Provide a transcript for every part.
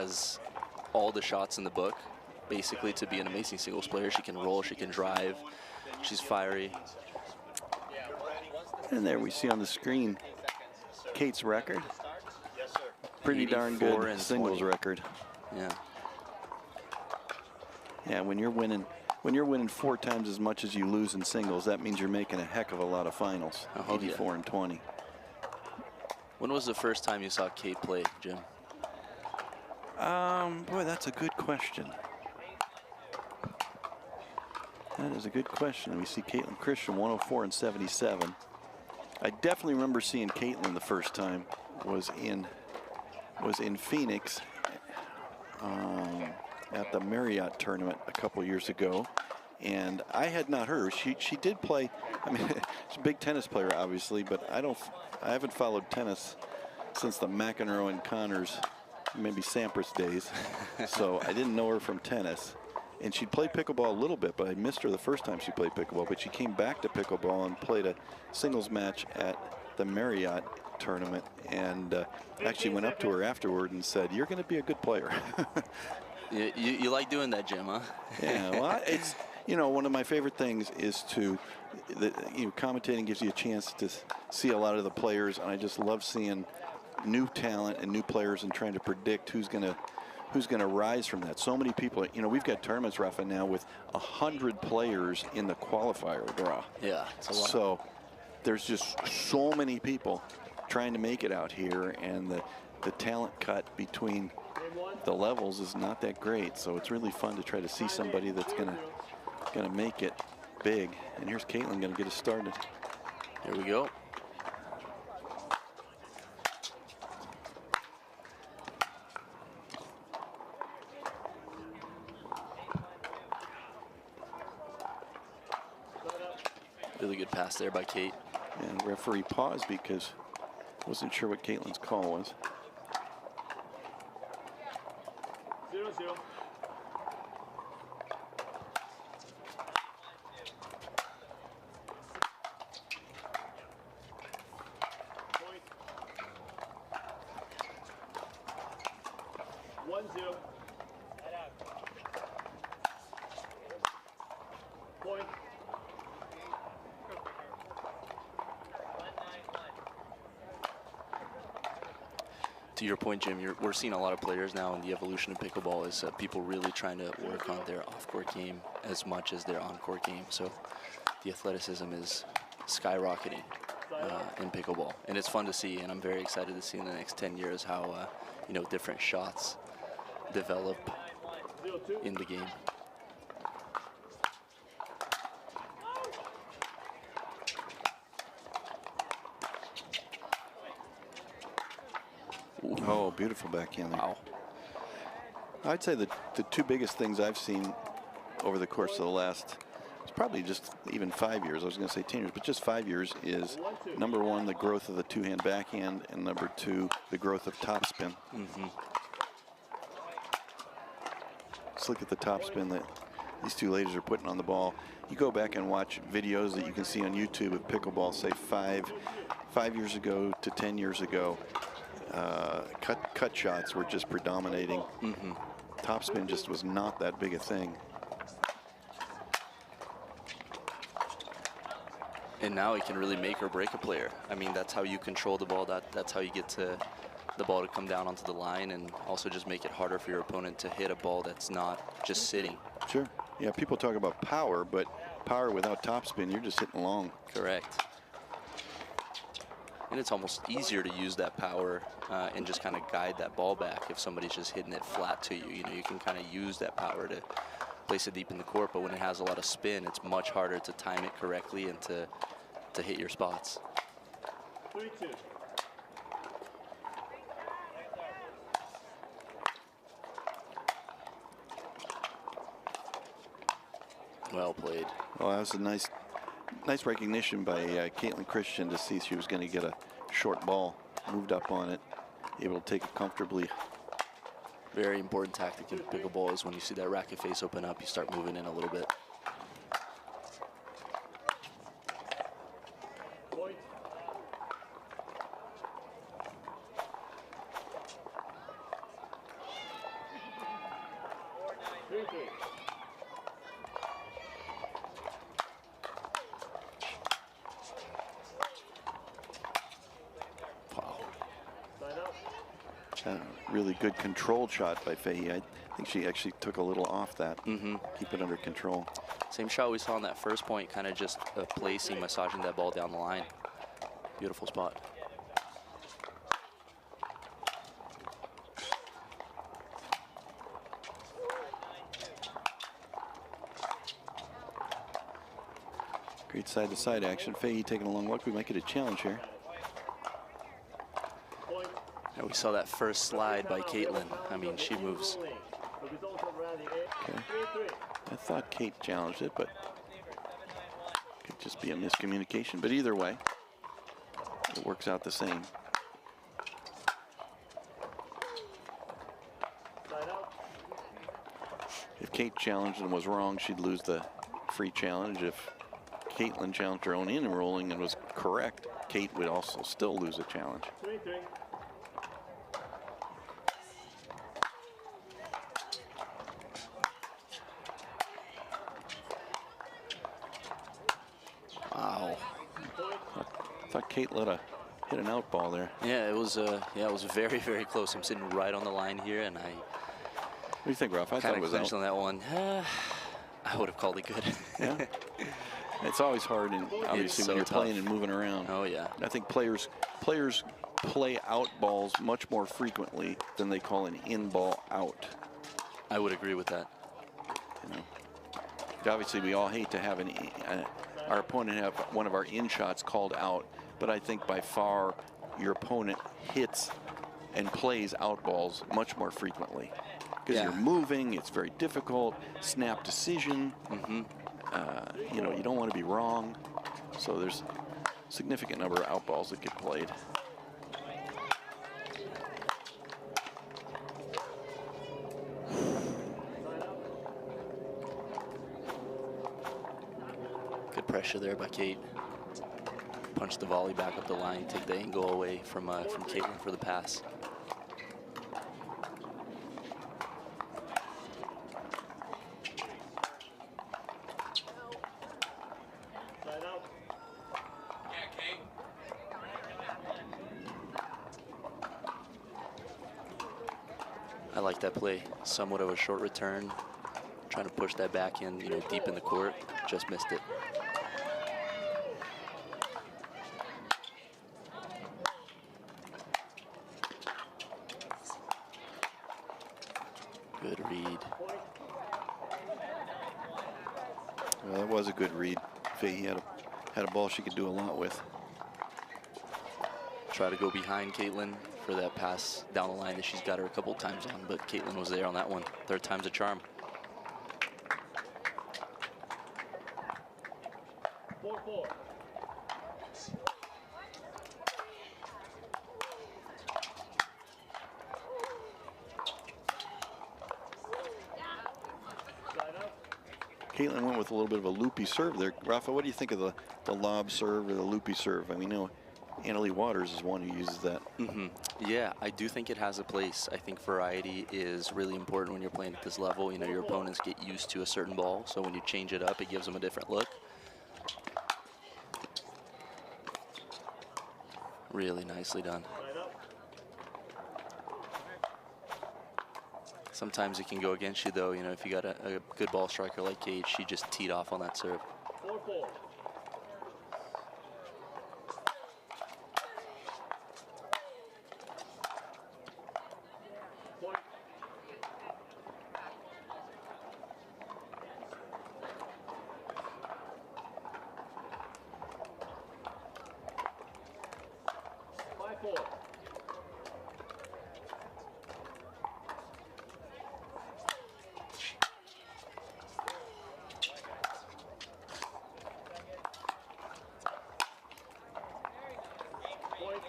has all the shots in the book, basically, to be an amazing singles player. She can roll, she can drive, she's fiery. And there we see on the screen Kate's record. Pretty darn good singles record. Yeah. Yeah, when you're winning 4 times as much as you lose in singles, that means you're making a heck of a lot of finals. 84 and 20. When was the first time you saw Kate play, Jim? Boy, that's a good question. That is a good question. We see Kaitlyn Christian 104 and 77. I definitely remember seeing Kaitlyn the first time was in Phoenix at the Marriott tournament a couple years ago, and I had not heard her. She did play. I mean, she's a big tennis player, obviously, but I haven't followed tennis since the McEnroe and Connors, maybe Sampras days. So I didn't know her from tennis. And she'd played pickleball a little bit, but I missed her the first time she played pickleball. But she came back to pickleball and played a singles match at the Marriott tournament, and actually went up to her afterward and said, "You're going to be a good player." you like doing that, Jim, huh? Yeah, well, it's, one of my favorite things is commentating gives you a chance to see a lot of the players, and I just love seeing new talent and new players and trying to predict who's going to rise from that. So many people, we've got tournaments, Rafa, now with 100 players in the qualifier draw. Yeah, it's a lot. So there's just so many people trying to make it out here, and the talent cut between the levels is not that great. So it's really fun to try to see somebody that's gonna make it big. And here's Kaitlyn gonna get us started. Here we go. Really good pass there by Kate. And referee paused because wasn't sure what Kaitlyn's call was. 0-0. Point. 1-0. Point. To your point, Jim, we're seeing a lot of players now in the evolution of pickleball is people really trying to work on their off-court game as much as their on-court game. So the athleticism is skyrocketing in pickleball, and it's fun to see. And I'm very excited to see in the next 10 years how different shots develop in the game. Oh, beautiful backhand there. Wow. I'd say the 2 biggest things I've seen over the course of the last, it's probably just even 5 years, I was going to say 10 years, but just 5 years, is number 1, the growth of the 2-hand backhand, and number 2, the growth of topspin. Let's look at the topspin that these 2 ladies are putting on the ball. You go back and watch videos that you can see on YouTube of pickleball, say 5 years ago to 10 years ago. Cut shots were just predominating. Topspin just was not that big a thing. And now it can really make or break a player. I mean, that's how you control the ball. That's how you get to the ball to come down onto the line, and also just make it harder for your opponent to hit a ball that's not just sitting. Sure. Yeah, people talk about power, but power without topspin, you're just hitting long. Correct. And it's almost easier to use that power and just kind of guide that ball back if somebody's just hitting it flat to you. You can kind of use that power to place it deep in the court, but when it has a lot of spin, it's much harder to time it correctly and to hit your spots. 3-2. Well played. Well, that was a nice recognition by Kaitlyn Christian to see she was going to get a short ball, moved up on it, able to take it comfortably. Very important tactic in pickleball is when you see that racket face open up, you start moving in a little bit. 3-3. Wow. Side out. Really good controlled shot by Fahey. I think she actually took a little off that. Keep it under control. Same shot we saw on that first point, kind of just placing, massaging that ball down the line. Beautiful spot. Great side-to-side action. Fahey taking a long walk. We might get a challenge here. Point. Yeah, we saw that first slide by Kaitlyn. I mean, she moves. The result of round 8, Okay. 3-3. I thought Kate challenged it, but could just be a miscommunication. But either way, it works out the same. Side out. If Kate challenged and was wrong, she'd lose the free challenge. If Kaitlyn challenged her own in rolling and was correct, Kate would also still lose a challenge. 3-3. Wow. I thought Kate hit an out ball there. Yeah, it was very, very close. I'm sitting right on the line here, and I What do you think, Ralph? I thought kind it of was clinched out. on that one. I would have called it good. Yeah. It's always hard, and obviously so when you're tough. playing and moving around. Oh yeah. I think players play out balls much more frequently than they call an in ball out. I would agree with that. You know, obviously we all hate to have our opponent have one of our in shots called out, but I think by far your opponent hits and plays out balls much more frequently because Yeah. you're moving. It's very difficult. Snap decision. You know, you don't want to be wrong, so there's a significant number of out balls that get played. Good pressure there by Kate. Punch the volley back up the line, take the angle away from Kaitlyn for the pass. Side out. I like that play. Somewhat of a short return, trying to push that back in, you know, deep in the court. Just missed it. Good read. Well, that was a good read. Fahey had a ball she could do a lot with. Try to go behind Kaitlyn for that pass down the line that she's got her a couple times on, but Kaitlyn was there on that one. Third time's a charm. 4-4. Side out. Kaitlyn went with a little bit of a loopy serve there. Rafa, what do you think of the lob serve or the loopy serve? I mean, you know, Annalie Waters is one who uses that. Yeah, I do think it has a place. I think variety is really important when you're playing at this level. You know, your opponents get used to a certain ball, so when you change it up, it gives them a different look. Really nicely done. Side out. Sometimes it can go against you, though. You know, if you got a good ball striker like Kate, she just teed off on that serve. 4-4. Point. Five, 4. Point.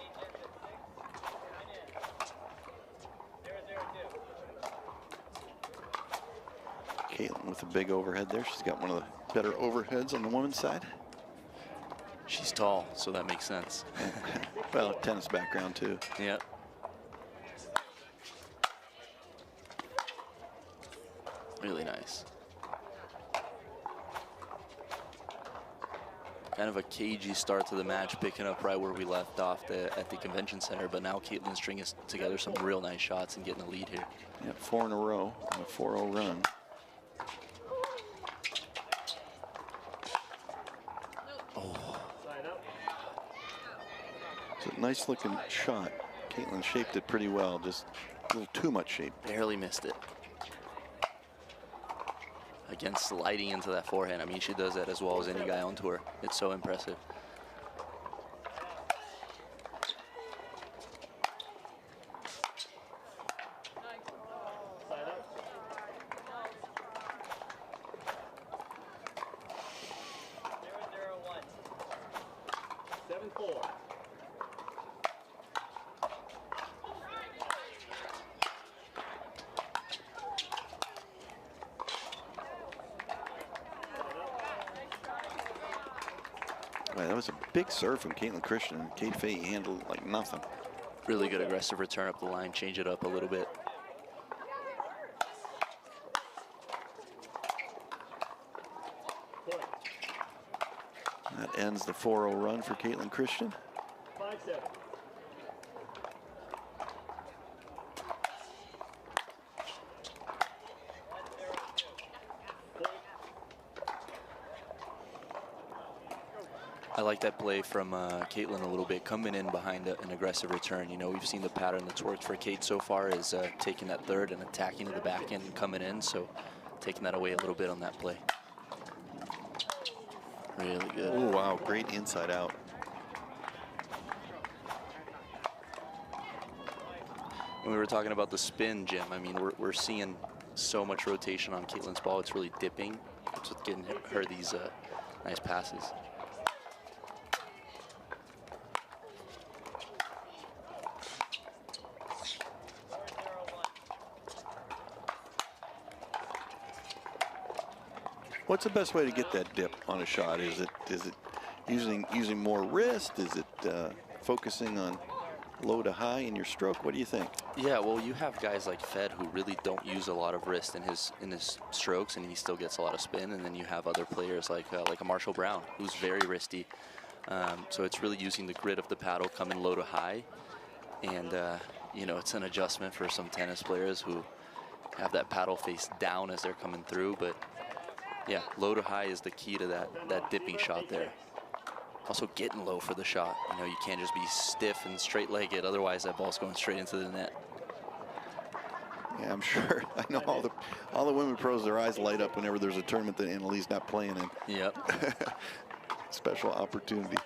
Kaitlyn with a big overhead there. She's got one of the better overheads on the women's side. She's tall, so that makes sense. Well, tennis background too. Yep. Really nice. Kind of a cagey start to the match, picking up right where we left off at the convention center, but now Kaitlyn's stringing together some real nice shots and getting a lead here. Yeah, 4 in a row, a 4-0 run. It's a nice looking shot. Kaitlyn shaped it pretty well, just a little too much shape. Barely missed it. Again, sliding into that forehand. I mean, she does that as well as any guy on tour. It's so impressive. That was a big serve from Kaitlyn Christian. Kate Fahey handled it like nothing. Really good aggressive return up the line, change it up a little bit. That ends the 4-0 run for Kaitlyn Christian. 5-7. I like that play from Kaitlyn a little bit, coming in behind an aggressive return. You know, we've seen the pattern that's worked for Kate so far is taking that third and attacking to the back end and coming in, so taking that away a little bit on that play. Really good. Oh, wow, great inside out. When we were talking about the spin, Jim, I mean, we're seeing so much rotation on Kaitlyn's ball. It's really dipping. It's what's getting her these nice passes. What's the best way to get that dip on a shot? Is it using more wrist? Is it focusing on low to high in your stroke? What do you think? Yeah, well, you have guys like Fed who really don't use a lot of wrist in his strokes, and he still gets a lot of spin. And then you have other players like a Marshall Brown, who's very wristy. So it's really using the grit of the paddle, coming low to high, and you know, it's an adjustment for some tennis players who have that paddle face down as they're coming through, but. Yeah, low to high is the key to that dipping shot there. Also getting low for the shot. You know, you can't just be stiff and straight-legged, otherwise that ball's going straight into the net. Yeah, I'm sure. I know all the women pros, their eyes light up whenever there's a tournament that Annalie's not playing in. Yep. Special opportunity.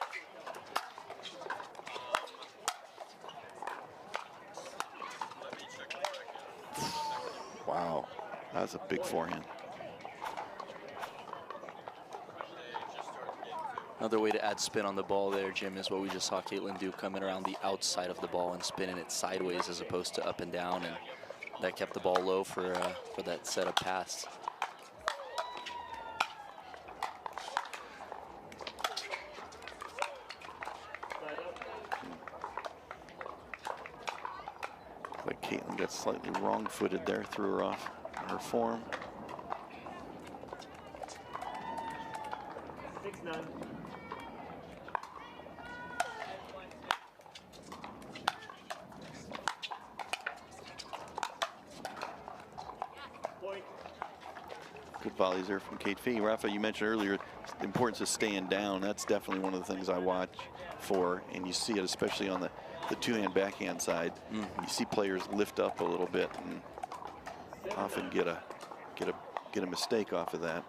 Wow, that's a big forehand. Another way to add spin on the ball there, Jim, is what we just saw Kaitlyn do, coming around the outside of the ball and spinning it sideways as opposed to up and down, and that kept the ball low for that setup pass. Like Kaitlyn got slightly wrong-footed there, threw her off her form. 6-9. Good volleys there from Kate Fahey. Rafa, you mentioned earlier the importance of staying down. That's definitely one of the things I watch for, and you see it especially on the two-hand backhand side. You see players lift up a little bit and often get a mistake off of that.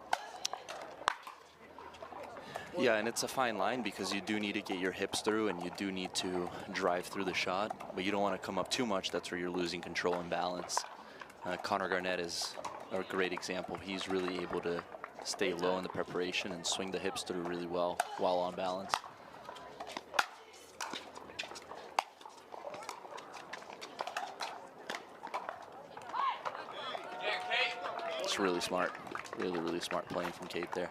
Yeah, and it's a fine line because you do need to get your hips through and you do need to drive through the shot, but you don't want to come up too much. That's where you're losing control and balance. Connor Garnett is a great example. He's really able to stay low in the preparation and swing the hips through really well while on balance. It's really smart. Really, really smart playing from Kate there.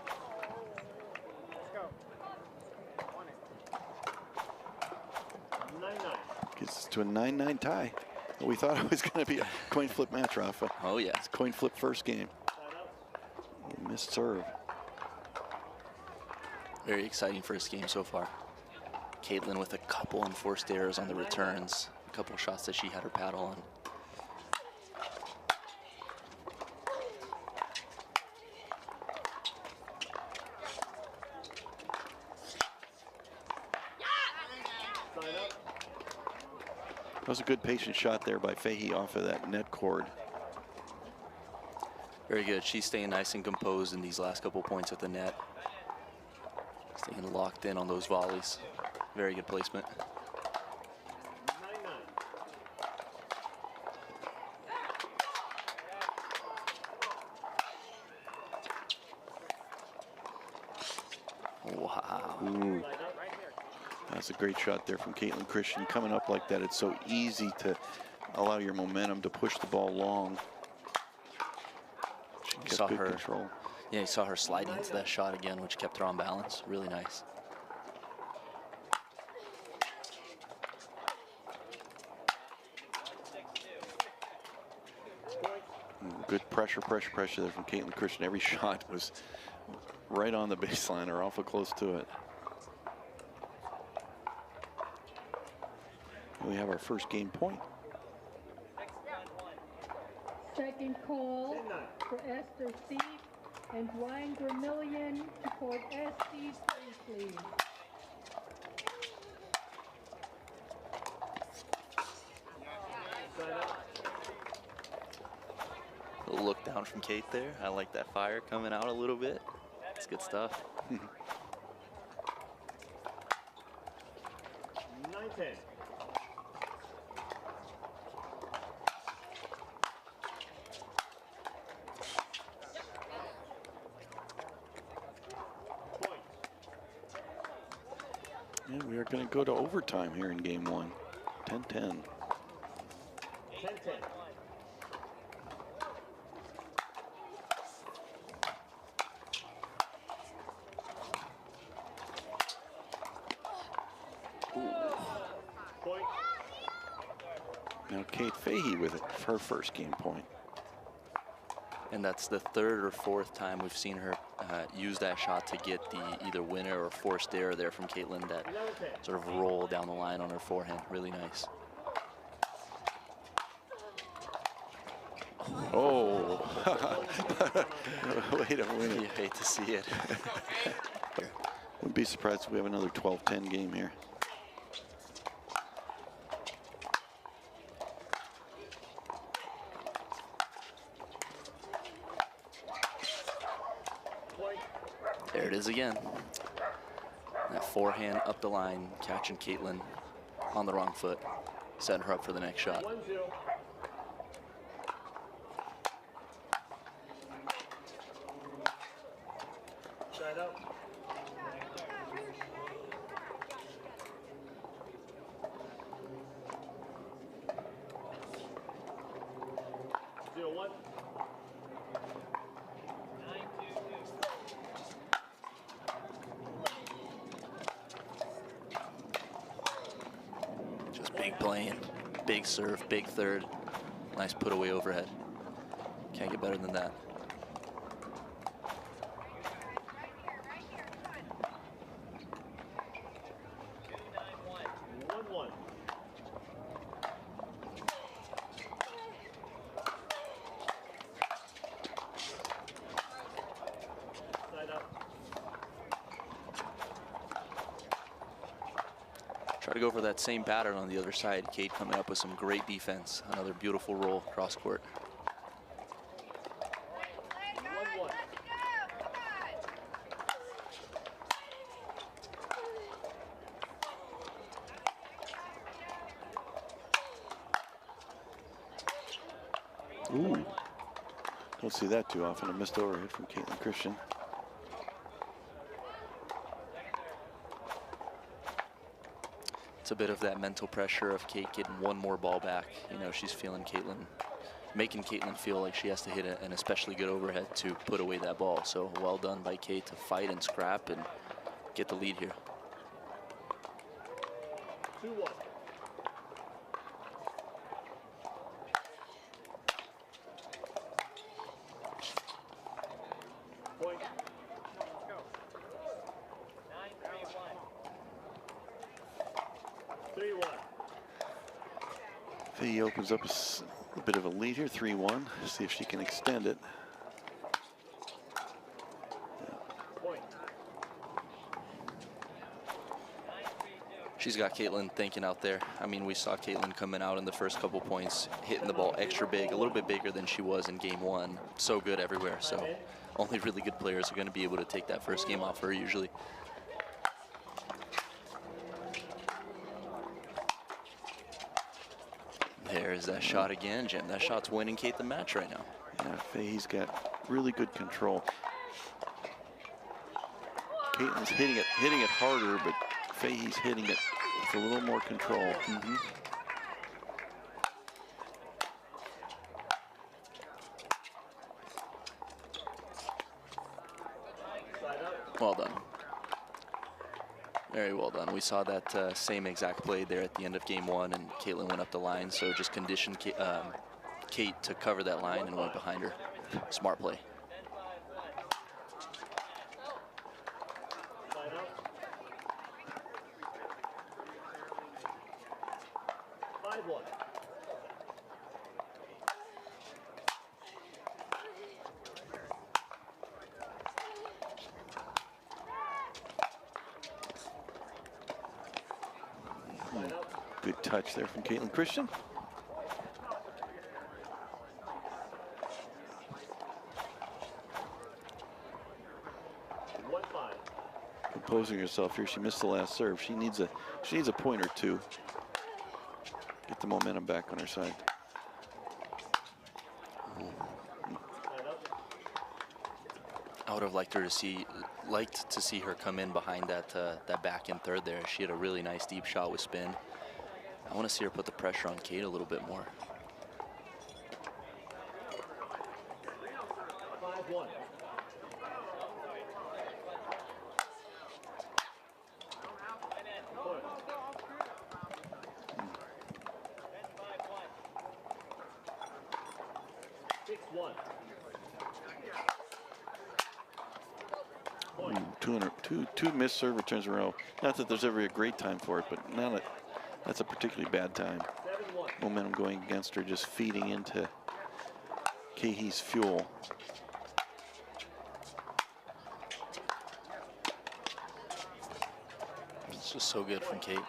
Gets us to a 9-9 tie. We thought it was going to be a coin flip match, Rafa. Oh, yeah. It's coin flip first game. Missed serve. Very exciting first game so far. Kaitlyn with a couple unforced errors on the returns, a couple shots that she had her paddle on. That was a good patient shot there by Fahey off of that net cord. Very good. She's staying nice and composed in these last couple points at the net. Staying locked in on those volleys. Very good placement. 9-9. Wow. Ooh. That's a great shot there from Kaitlyn Christian. Coming up like that, it's so easy to allow your momentum to push the ball long. She You gets saw good her control. Yeah, you saw her sliding into that shot again, which kept her on balance. Really nice. Good pressure there from Kaitlyn Christian. Every shot was right on the baseline or awful close to it. We have our first game point. Second call for Esther Thief and Dwayne Vermillion to court SD, please. A little look down from Kate there. I like that fire coming out a little bit. It's good stuff. 9-10. Yeah, we are going to go to overtime here in game one. 10-10. 10-10. Point. Now Kate Fahey with it, her first game point. And that's the third or fourth time we've seen her use that shot to get the either winner or forced error there from Kaitlyn, that sort of roll down the line on her forehand. Really nice. Oh, way to win You it. hate to see it. Wouldn't be surprised if we have another 12-10 game here. There it is again. That forehand up the line, catching Kaitlyn on the wrong foot, setting her up for the next shot. 1-0. Side up. Just big playing, big serve, big third. Nice put away overhead. Can't get better than that. Try to go for that same pattern on the other side. Kate coming up with some great defense. Another beautiful roll cross court. Ooh, don't see that too often. A missed overhead from Kaitlyn Christian. It's a bit of that mental pressure of Kate getting one more ball back. You know, she's feeling Kaitlyn, making Kaitlyn feel like she has to hit an especially good overhead to put away that ball. So well done by Kate to fight and scrap and get the lead here. 2-1. Fahey opens up a bit of a lead here, 3-1. See if she can extend it. She's got Kaitlyn thinking out there. I mean, we saw Kaitlyn coming out in the first couple points, hitting the ball extra big, a little bit bigger than she was in game one. So good everywhere. So only really good players are going to be able to take that first game off her usually. There's that shot again, Jim. That shot's winning Kate the match right now. Yeah, Fahey's got really good control. Kaitlyn's hitting it harder, but Fahey's hitting it with a little more control. Mm-hmm. Well done. Very well done. We saw that same exact play there at the end of game one, and Kaitlyn went up the line, so just conditioned Kate to cover that line and went behind her. Smart play. Good touch there from Kaitlyn Christian. Composing herself here. She missed the last serve. She needs a point or two. Get the momentum back on her side. I would have liked to see her come in behind that back in third there. She had a really nice deep shot with spin. I want to see her put the pressure on Kate a little bit more. 5-1. Two missed serve returns in a row. Not that there's ever a great time for it, but now that's a particularly bad time. Momentum going against her, just feeding into Fahey's fuel. It's just so good from Kate.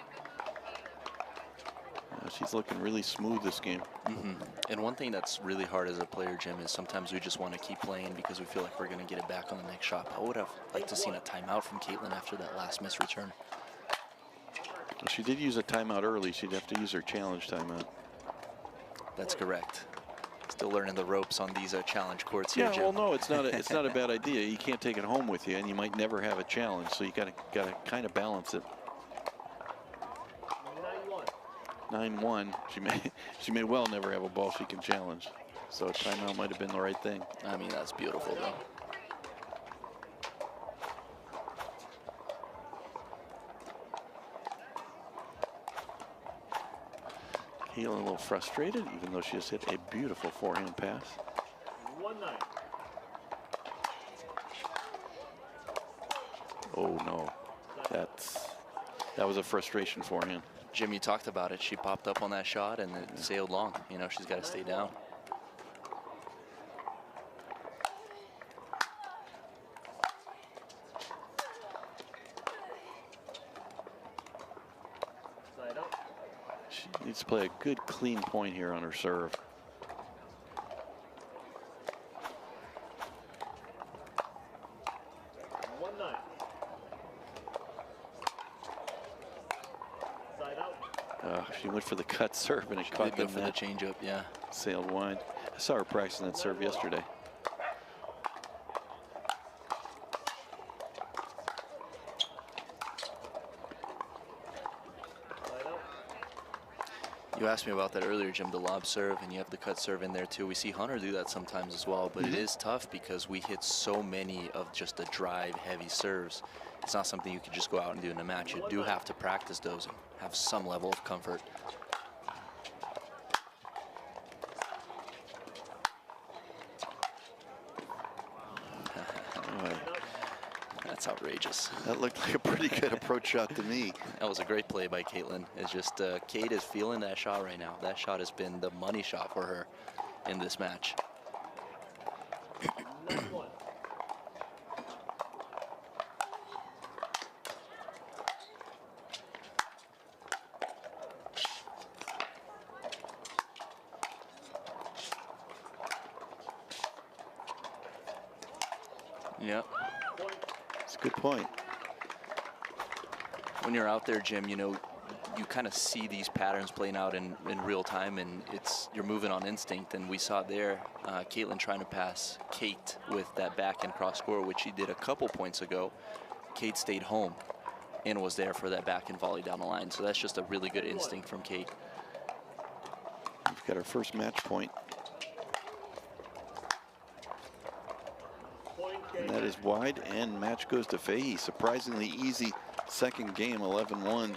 She's looking really smooth this game. Mm-hmm. And one thing that's really hard as a player, Jim, is sometimes we just want to keep playing because we feel like we're going to get it back on the next shot. I would have liked to seen a timeout from Kaitlyn after that last missed return. Well, she did use a timeout early. She'd have to use her challenge timeout. That's correct. Still learning the ropes on these challenge courts here, Yeah, Jim. well, no, it's not a bad idea. You can't take it home with you, and you might never have a challenge. So you got to kind of balance it. 9-1. She may well never have a ball she can challenge. So a timeout might have been the right thing. I mean, that's beautiful, though. Kaitlyn a little frustrated, even though she just hit a beautiful forehand pass. 1-9. Oh no, that was a frustration forehand. Jim, you talked about it. She popped up on that shot and it sailed long. You know, she's got to stay down. She needs to play a good, clean point here on her serve. She went for the cut serve and it caught the net. For the changeup, yeah. Sailed wide. I saw her practicing that serve yesterday. You asked me about that earlier, Jim, the lob serve, and you have the cut serve in there too. We see Hunter do that sometimes as well, but it is tough because we hit so many of just the drive heavy serves. It's not something you can just go out and do in a match. You do have to practice those and have some level of comfort. That's outrageous. That looked like a pretty good approach shot to me. That was a great play by Kaitlyn. It's just Kate is feeling that shot right now. That shot has been the money shot for her in this match. Net one. Yep. It's a good point. When you're out there, Jim, you know, you kind of see these patterns playing out in real time, and you're moving on instinct. And we saw there Kaitlyn trying to pass Kate with that backhand cross score, which she did a couple points ago. Kate stayed home and was there for that backhand volley down the line. So that's just a really good instinct from Kate. We've got our first match point. And that is wide, and match goes to Fahey. Surprisingly easy second game, 11-1.